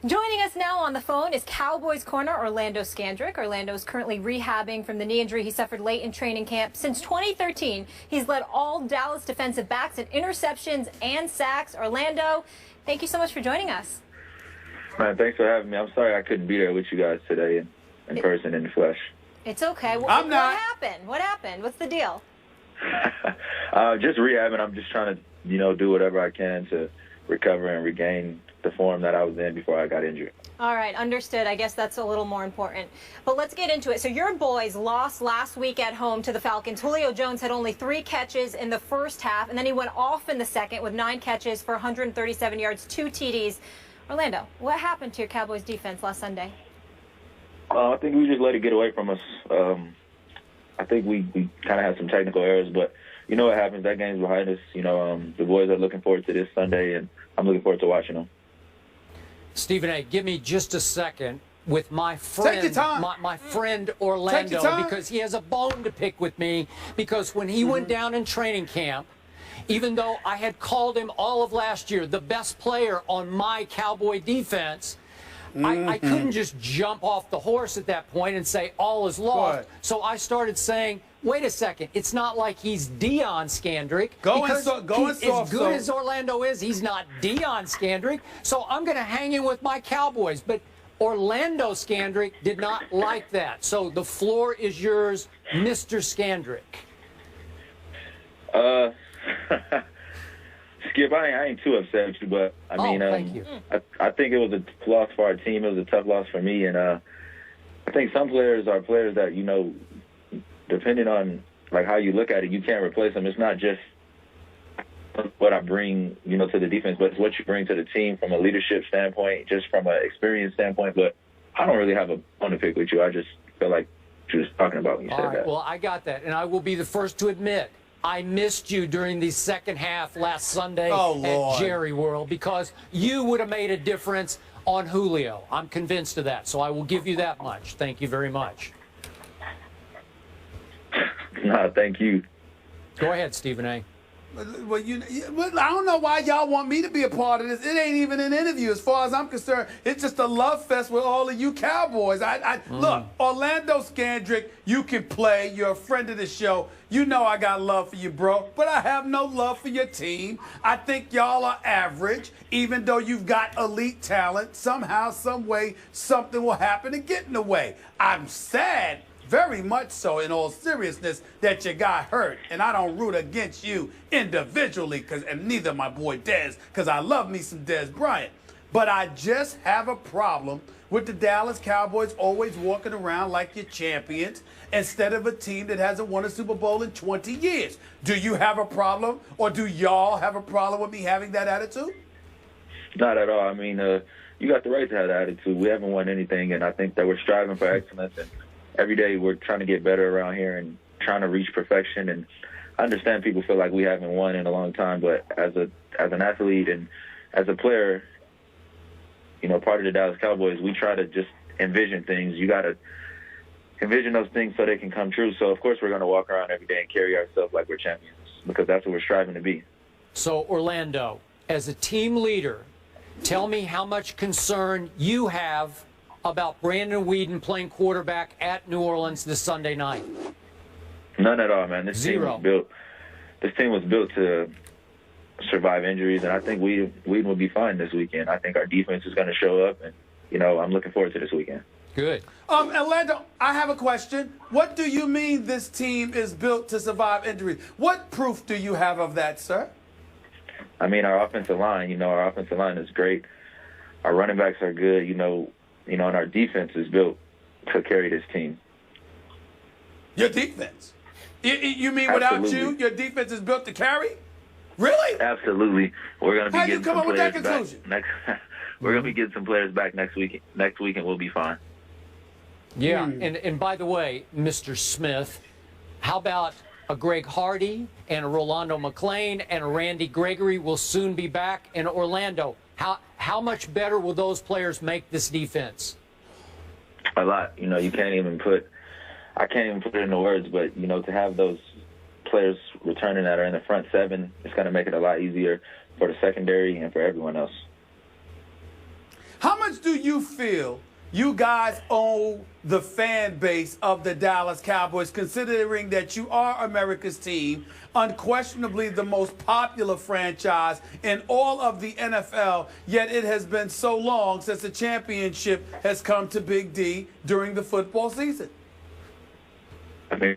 Joining us now on the phone is Cowboys corner Orlando Scandrick. Orlando is currently rehabbing from the knee injury he suffered late in training camp. Since 2013, he's led all Dallas defensive backs in interceptions and sacks. Orlando, thank you so much for joining us. Man, thanks for having me. I'm sorry I couldn't be there with you guys today in person, in the flesh. It's okay. What happened? What happened? What's the deal? Just rehabbing. I'm just trying to, do whatever I can to recover and regain the form that I was in before I got injured. All right, understood. I guess that's a little more important. But let's get into it. So your boys lost last week at home to the Falcons. Julio Jones had only 3 catches in the first half, and then he went off in the second with 9 catches for 137 yards, 2 TDs. Orlando, what happened to your Cowboys defense last Sunday? I think we just let it get away from us. I think we kind of had some technical errors, but you know what happens. That game's behind us. The boys are looking forward to this Sunday, and I'm looking forward to watching them. Stephen A., give me just a second with my friend, my friend Orlando, because he has a bone to pick with me, because when he went down in training camp, even though I had called him all of last year the best player on my Cowboy defense, I couldn't just jump off the horse at that point and say all is lost. So I started saying, wait a second, it's not like he's Deion Scandrick. As good as Orlando is, he's not Deion Scandrick. So I'm going to hang in with my Cowboys. But Orlando Scandrick did not like that. So the floor is yours, Mr. Scandrick. Skip, I ain't too upset with you, but thank you. I think it was a loss for our team. It was a tough loss for me, and I think some players are players that depending on how you look at it, you can't replace them. It's not just what I bring, to the defense, but it's what you bring to the team from a leadership standpoint, just from an experience standpoint. But I don't really have a bone to pick with you. I just feel like you was talking about when you said that. Well, I got that, and I will be the first to admit I missed you during the second half last Sunday at Jerry World, because you would have made a difference on Julio. I'm convinced of that, so I will give you that much. Thank you very much. No, thank you. Go ahead, Stephen A. Well, I don't know why y'all want me to be a part of this. It ain't even an interview. As far as I'm concerned, it's just a love fest with all of you Cowboys. Look, Orlando Scandrick, you can play. You're a friend of the show. You know I got love for you, bro. But I have no love for your team. I think y'all are average, even though you've got elite talent. Somehow, some way, something will happen to get in the way. I'm sad, very much so, in all seriousness, that you got hurt. And I don't root against you individually, and neither my boy Dez, because I love me some Dez Bryant. But I just have a problem with the Dallas Cowboys always walking around like you're champions instead of a team that hasn't won a Super Bowl in 20 years. Do you have a problem, or do y'all have a problem with me having that attitude? Not at all. I mean, you got the right to have that attitude. We haven't won anything, and I think that we're striving for excellence. And every day we're trying to get better around here and trying to reach perfection. And I understand people feel like we haven't won in a long time, but as an athlete and as a player, part of the Dallas Cowboys, we try to just envision things. You got to envision those things so they can come true. So, of course, we're going to walk around every day and carry ourselves like we're champions, because that's what we're striving to be. So, Orlando, as a team leader, tell me how much concern you have about Brandon Weeden playing quarterback at New Orleans this Sunday night. None at all, man. This team was built to survive injuries, and I think Weeden will be fine this weekend. I think our defense is going to show up, and I'm looking forward to this weekend. Good. Orlando, I have a question. What do you mean this team is built to survive injuries? What proof do you have of that, sir? I mean, our offensive line. Our offensive line is great. Our running backs are good. And our defense is built to carry this team. Your defense? You mean without you, your defense is built to carry? Really? Absolutely. We're going to be getting some players back we're going to be getting some players back next week. Next week, and we'll be fine. Yeah, and by the way, Mr. Smith, how about a Greg Hardy and a Rolando McClain and a Randy Gregory will soon be back in Orlando? How much better will those players make this defense? A lot. I can't even put it into words, but, to have those players returning that are in the front seven, it's going to make it a lot easier for the secondary and for everyone else. How much do you feel you guys owe the fan base of the Dallas Cowboys, considering that you are America's team, unquestionably the most popular franchise in all of the NFL, yet it has been so long since the championship has come to Big D during the football season? I mean,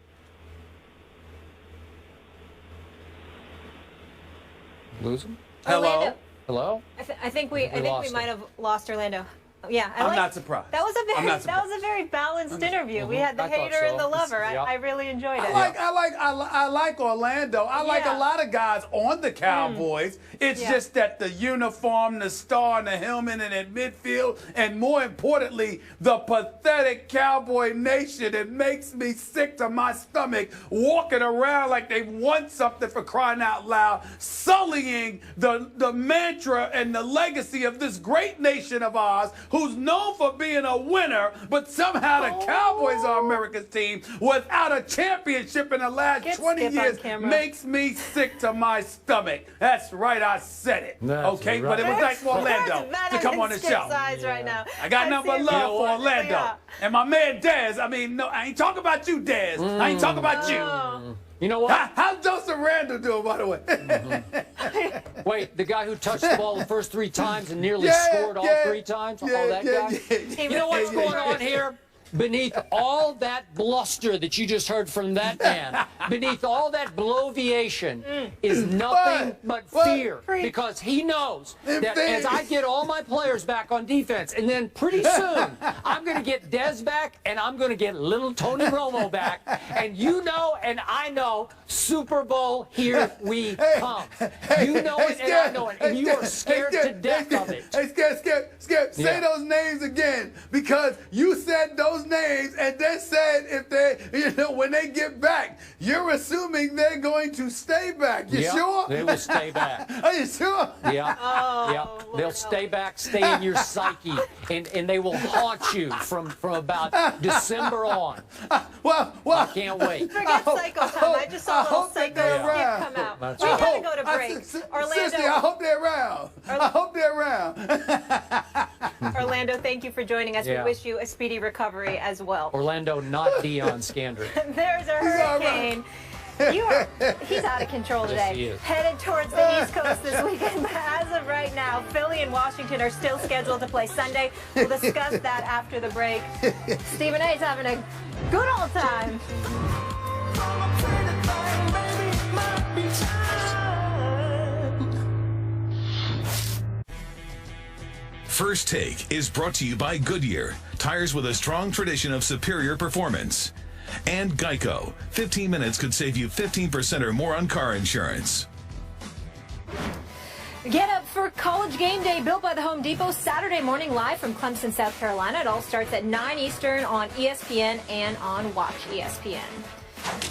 Lose him? Hello? Orlando. Hello? I think we might have lost Orlando. Yeah, I'm not surprised. That was a very balanced interview. We had the hater and the lover. I really enjoyed it. I like Orlando. I like a lot of guys on the Cowboys. It's just that the uniform, the star, and the helmet, and at midfield, and more importantly, the pathetic Cowboy Nation. It makes me sick to my stomach walking around like they've won something, for crying out loud, sullying the mantra and the legacy of this great nation of ours, who's known for being a winner, but somehow the Cowboys are America's team without a championship in the last 20 years. Makes me sick to my stomach. That's right, I said it. Okay, but it was nice for Orlando to come on the show. Right now. I got nothing but love for Orlando. Yeah. And my man Dez, I ain't talking about you, Dez. I ain't talking about you. You know what? How's Joseph Randall doing, by the way? Wait, the guy who touched the ball the first 3 times and nearly scored all 3 times? That guy? You know what's going on here? Beneath all that bluster that you just heard from that man, beneath all that bloviation is nothing but fear. Because he knows that as I get all my players back on defense, and then pretty soon I'm going to get Dez back, and I'm going to get little Tony Romo back, and you know and I know, Super Bowl, here we come. You know it and I know it, and you are scared to death of it. Hey, Skip, say those names again, because you said those names and then said if they, when they get back, you're assuming they're going to stay back. You sure? They will stay back. Are you sure? Yeah. They'll stay back, stay in your psyche, and they will haunt you from about December on. Well, I can't wait. Forget Psycho time. I just saw a little Psycho skip come out. We gotta go to break. Orlando, seriously, I hope they're around. I hope they're around. Orlando, thank you for joining us. We wish you a speedy recovery as well. Orlando, not Deion Scandrick. There's a hurricane. He's out of control today. Yes, he is. Headed towards the East Coast this weekend. But as of right now, Philly and Washington are still scheduled to play Sunday. We'll discuss that after the break. Stephen A.'s having a good old time. First Take is brought to you by Goodyear, tires with a strong tradition of superior performance. And Geico, 15 minutes could save you 15% or more on car insurance. Get up for College Game Day, built by the Home Depot, Saturday morning live from Clemson, South Carolina. It all starts at 9 Eastern on ESPN and on Watch ESPN.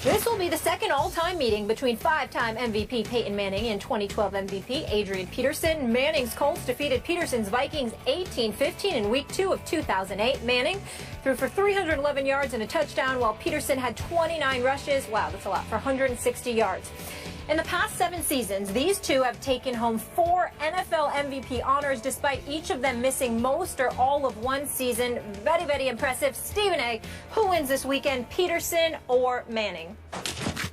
This will be the second all-time meeting between 5-time MVP Peyton Manning and 2012 MVP Adrian Peterson. Manning's Colts defeated Peterson's Vikings 18-15 in Week 2 of 2008. Manning threw for 311 yards and a touchdown, while Peterson had 29 rushes. Wow, that's a lot, for 160 yards. In the past 7 seasons, these two have taken home 4 NFL MVP honors, despite each of them missing most or all of one season. Very, very impressive. Stephen A., who wins this weekend, Peterson or Manning?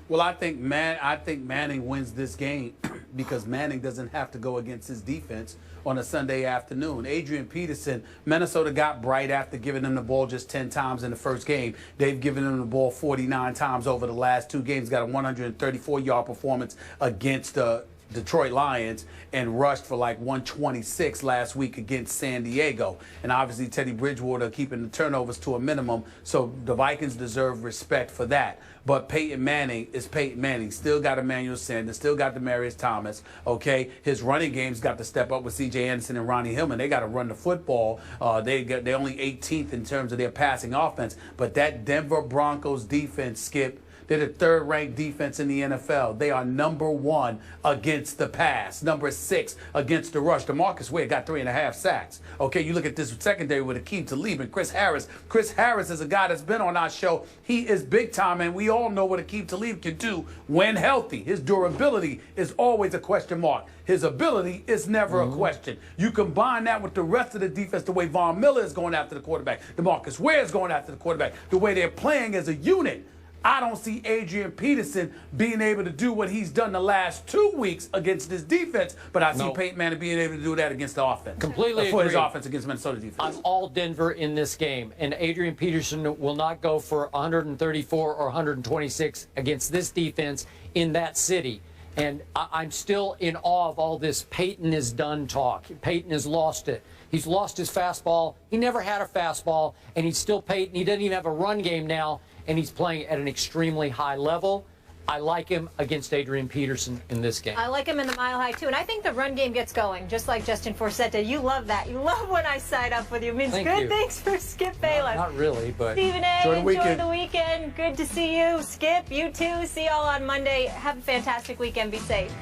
Well, I think Manning wins this game because Manning doesn't have to go against his defense on a Sunday afternoon. Adrian Peterson, Minnesota got bright after giving him the ball just 10 times in the first game. They've given him the ball 49 times over the last 2 games. Got a 134-yard performance against the Detroit Lions and rushed for like 126 last week against San Diego. And obviously Teddy Bridgewater keeping the turnovers to a minimum, so the Vikings deserve respect for that. But Peyton Manning is Peyton Manning. Still got Emmanuel Sanders, still got Demaryius Thomas, okay? His running game's got to step up with C.J. Anderson and Ronnie Hillman. They got to run the football. They're only 18th in terms of their passing offense. But that Denver Broncos defense, Skip, They're the third-ranked defense in the NFL. They are number 1 against the pass, number 6 against the rush. DeMarcus Ware got 3.5 sacks. Okay, you look at this secondary with Akeem Talib and Chris Harris. Chris Harris is a guy that's been on our show. He is big time, and we all know what Akeem Talib can do when healthy. His durability is always a question mark. His ability is never a question. You combine that with the rest of the defense, the way Von Miller is going after the quarterback, DeMarcus Ware is going after the quarterback, the way they're playing as a unit. I don't see Adrian Peterson being able to do what he's done the last 2 weeks against this defense, but I see Peyton Manning being able to do that against the offense. Completely for agree. his offense against Minnesota defense. I'm all Denver in this game, and Adrian Peterson will not go for 134 or 126 against this defense in that city. And I'm still in awe of all this Peyton is done talk. Peyton has lost it. He's lost his fastball. He never had a fastball, and he's still Peyton. He doesn't even have a run game now, and he's playing at an extremely high level. I like him against Adrian Peterson in this game. I like him in the mile high, too. And I think the run game gets going, just like Justin Forsett did. You love that. You love when I sign up with you. It means good things for Skip Bayless. Not really, but Stephen A., enjoy the weekend. Good to see you. Skip, you too. See y'all on Monday. Have a fantastic weekend. Be safe.